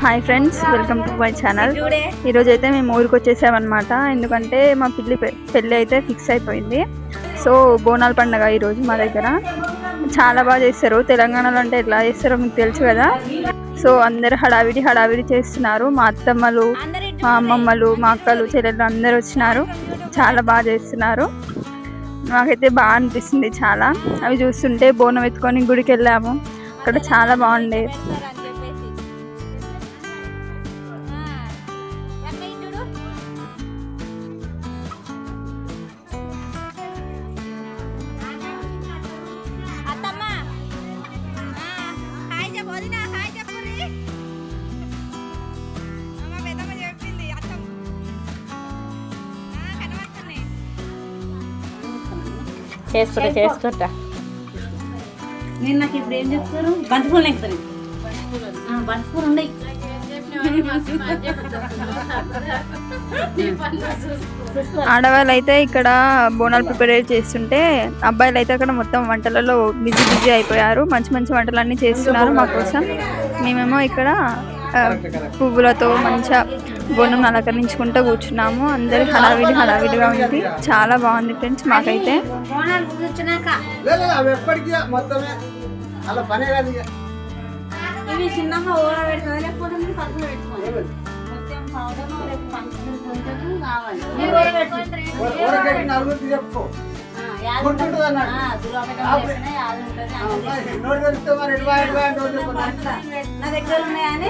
Hi friends, welcome to my channel. ఈరోజు అయితే మేము ఊరికి వచ్చేసామన్నమాట. ఎందుకంటే మా పెళ్ళి అయితే ఫిక్స్ అయిపోయింది. సో బోనాల పండుగ ఈరోజు మా దగ్గర చాలా బాగా చేస్తారు. తెలంగాణలో అంటే ఎట్లా చేస్తారో మీకు తెలుసు కదా. సో అందరు హడావిడి చేస్తున్నారు. మా అత్తమ్మలు, మా అమ్మమ్మలు, మా అక్కలు, చెల్లెళ్ళు అందరు వచ్చినారు. చాలా బాగా చేస్తున్నారు. నాకైతే బాగా అనిపిస్తుంది చాలా. అవి చూస్తుంటే బోనం ఎత్తుకొని గుడికి వెళ్ళాము. అక్కడ చాలా బాగుండే. చేసుకుంటా నేను నాకు ఇప్పుడు ఏం చెప్తారు బంతిపూలు ఎక్కుతారు బంతిపూలు ఉన్నాయి. ఆడవాళ్ళు అయితే ఇక్కడ బోనాలు ప్రిపేర్ చేస్తుంటే అబ్బాయిలు అయితే అక్కడ మొత్తం వంటలలో బిజీ అయిపోయారు. మంచి వంటలన్నీ చేస్తున్నారు మా కోసం. మేమేమో ఇక్కడ పువ్వులతో మంచిగా బోనం అలంకరించుకుంటూ కూర్చున్నాము. అందరి హడావిడిగా ఉంది. చాలా బాగుంది ఫ్రెండ్స్. మాకైతే నా దగ్గర ఉన్నాయని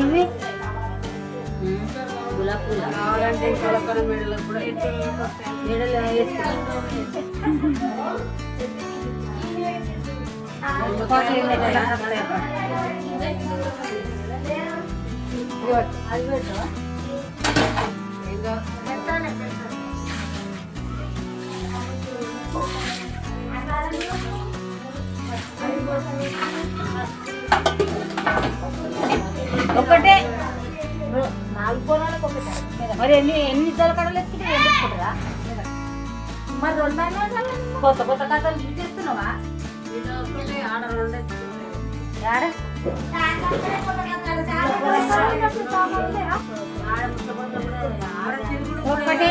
ఇవి గులాబ్ పూలు కావాలంటే కలకరం మెడలకు కూడా మెడలు ఒకటే 4 కోణాలకు ఒకటే. మరి ఎన్ని జలకడలు ఎత్తుకుంటే ఎందుకుంటారా? మరి 2 కొత్త కథలు చేస్తున్నావా? ఒకటే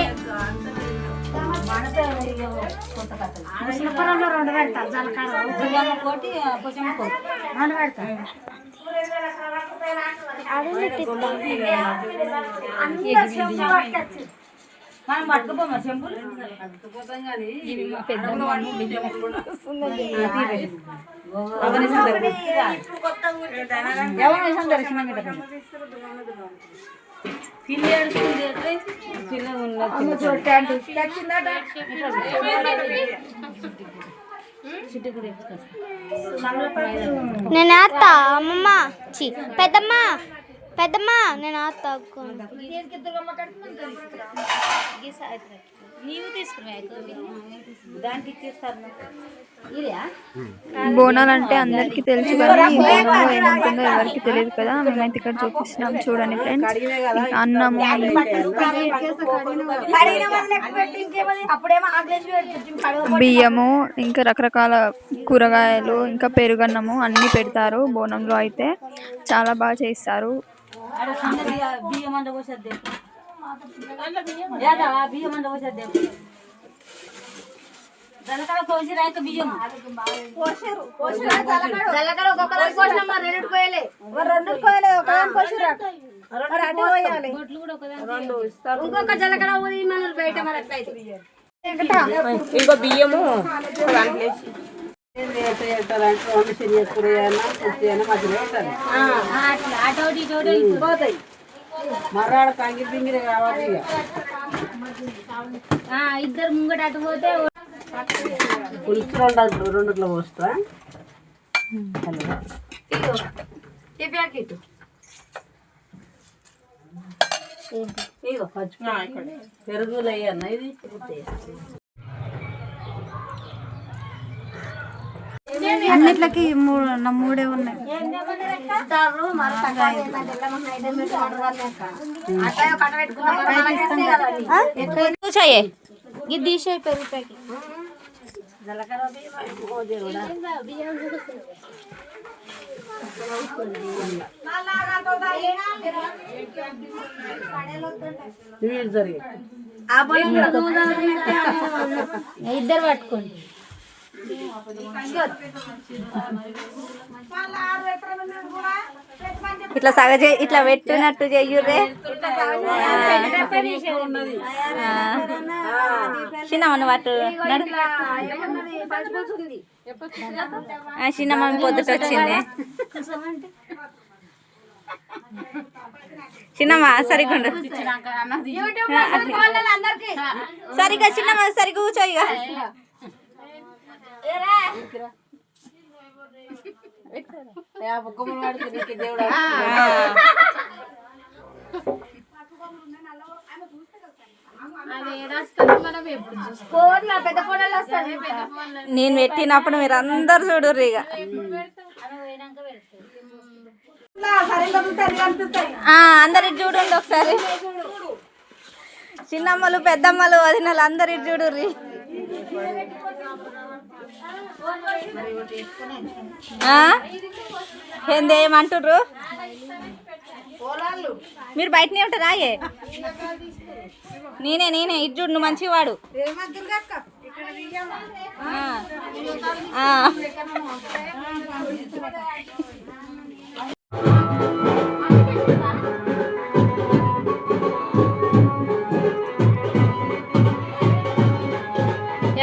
ముసలిపురంలో 2 పెడతా. జలకాడ కోటి కొంచెం కోటి 2 పెడతా. మనం పట్టుకుపోమా చెంపులు దర్శనం నేను ఆత అమ్మమ్మ పెద్దమ్మ నేను ఆత నీవు బోనాలు అంటే అందరికి తెలుసు కానీ బోనంలో ఏముంటుందో ఎవరికి తెలియదు కదా. మేమైతే ఇక్కడ చూపిస్తున్నాం చూడండి ఫ్రెండ్స్. అన్నము, బియ్యము, ఇంకా రకరకాల కూరగాయలు, ఇంకా పెరుగన్నము అన్ని పెడతారు బోనంలో. అయితే చాలా బాగా చేస్తారు. జలకడ కోసి రైతు బియ్యం ఇంకొక జలకడ బయట మరి అట్లయితే ఇంకో బియ్యము మర్రాడ కంగి పింగిరి కావాలి. ఇద్దరు ముంగట అటు పోతే పులుసు 2 పోస్తా. పెరుగులు అయ్యన్న ఇది అన్నిట్లకి 3 ఉన్నాయి. ఇది తీసే పెరుగు ప్యాకెట్ ఇద్దరు పట్టుకోండి. ఇట్లా ఇట్లా పెట్టినట్టు చెయ్యుర్రే. చిన్నమ్మ పట్టు చిన్నమ్మ పొద్దుట వచ్చింది. చిన్నమ్మ సరిగ్గా సరిగ్గా చిన్నమ్మ సరిగ్గా కూర్చో ఇక. నేను పెట్టినప్పుడు మీరు అందరు చూడుర్రు ఇక. అందరి చూడండి ఒకసారి. చిన్నమ్మలు పెద్దమ్మలు వదినలు అందరి చూడుర్రి. ఏందేమంటుర్రు? మీరు బయటనే ఉంటారా? నేనే ఇటు చూడు, నువ్వు మంచిగా వాడు.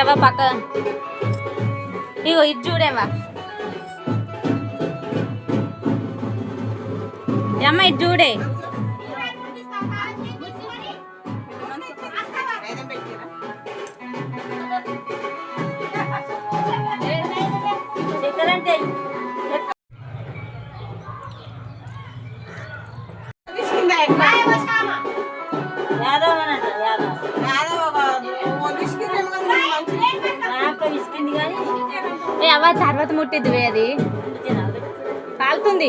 ఎవ పక్క ఇగో ఇటు చూడేవా అమ్మ, ఇటు చూడే. అవ తర్వాత ముట్టిద్ది అది కాలుతుంది.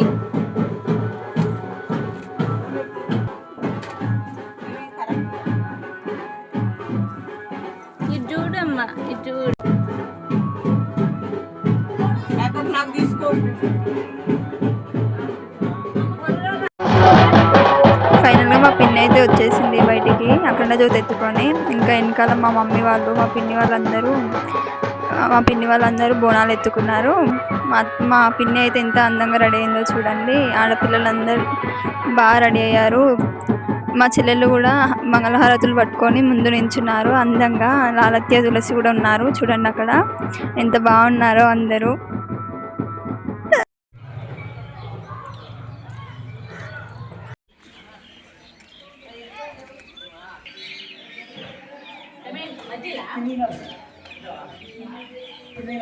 ఇది చూడమ్మా, ఇది చూడు. ఫైనల్గా మా పిన్ని అయితే వచ్చేసింది బయటికి అఖండ జ్యోతి ఎత్తుకొని. ఇంకా వెనకాల మా మమ్మీ వాళ్ళు మా పిన్ని వాళ్ళందరూ బోనాలు ఎత్తుకున్నారు. మా పిన్ని అయితే ఎంత అందంగా రెడీ అయిందో చూడండి. ఆడపిల్లలందరూ బాగా రెడీ అయ్యారు. మా చెల్లెళ్ళు కూడా మంగళహారతులు పట్టుకొని ముందు నించున్నారు అందంగా. లాలత్య తులసి కూడా ఉన్నారు చూడండి అక్కడ ఎంత బాగున్నారో అందరూ. I mean,